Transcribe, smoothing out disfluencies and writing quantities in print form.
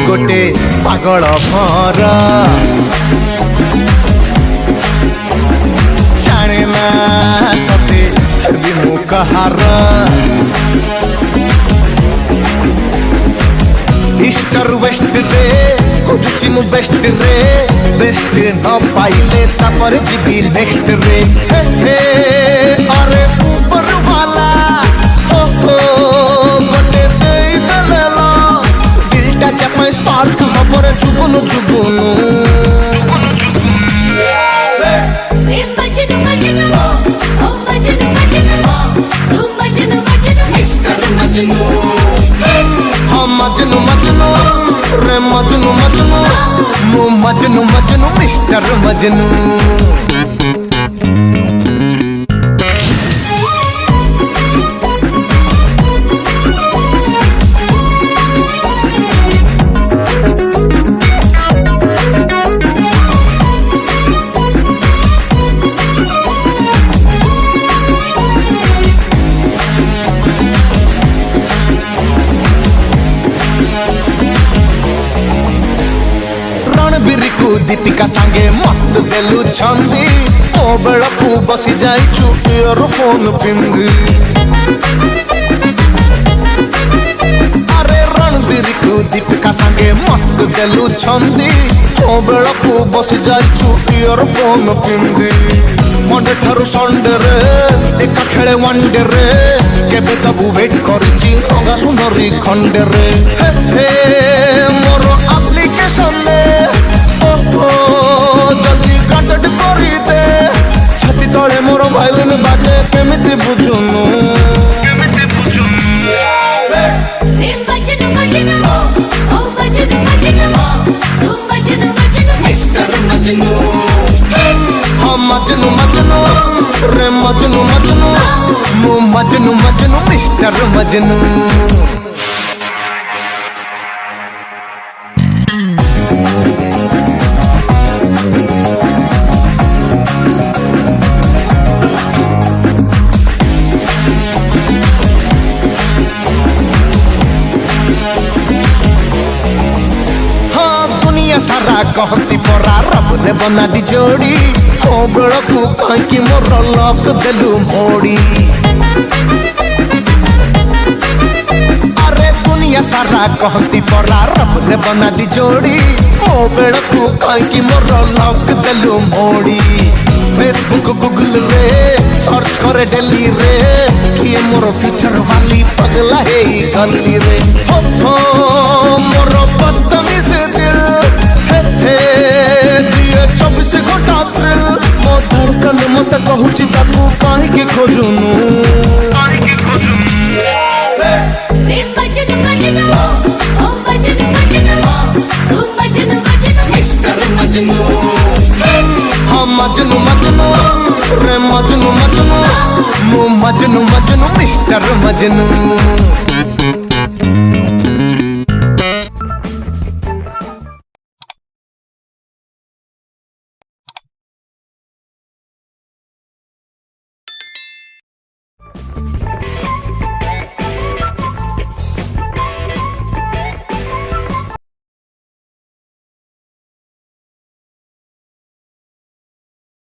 गोटे पागल भर जाने ना सते मु कहार ईस्टर वेस्ट रे खोजुची मु बेस्ट रे बेस्ट न पाइले तापर जीवी नेक्स्ट रे हे हे अरे ऊपर वाला हो गोटे देई देला दिलटा चापा स्पार्क हबर जुगुनु जुगुनु मजनू मजनू ओ मजनू मजनू तू मजनू मजनू मिस्टर मजनू हम मजनू मजनू रे मजनू मजनू मु मजनू मजनू मिस्टर मजनू दीपिका सांगे मस्त देलु छंदी ओ बेलकू बसी जाइछु इयरफोन पिंदी अरे रणबीर को दीपिका सांगे मस्त देलु छंदी ओ बेलकू बसी जाइछु इयरफोन पिंदी मंडे ठारू संडे रे एका खेले वनडे रे केबे तबु वेट करछि रंगा सुंदरी खंडे रे हे हे मोर एप्लीकेशन ले जल्दी काटट करी दे छाती तले मोर भाईलिन बाजे केमिति बुझुनु मजनू मजनू ओ मजनू मजनू तू मजनू मजनू मिस्टर मजनू हम मजनू मजनू रे मजनू मजनू मु मजनू मजनू मिस्टर मजनू सारा कहती परा रब ने बना दी जोड़ी ओ बेलकू कहीं मोर लक देलु मोड़ी अरे दुनिया सारा कहती परा रब ने बना दी जोड़ी ओ बेलकू कहीं मोर लक देलु मोड़ी फेसबुक गूगल रे सर्च करे डेली रे किए मोर फ्यूचर वाली पगला है गली रे हो मोर बदतमीज दिल दिए 24 घंटा थ्रिल मो धड़कन मत कहूची ताकू काहे के खोजुनु मजनू मजनू ओ मजनू मजनू तू मजनू मजनू मिस्टर मजनू हम मजनू मजनू रे मजनू मजनू मु मजनू मजनू मिस्टर मजनू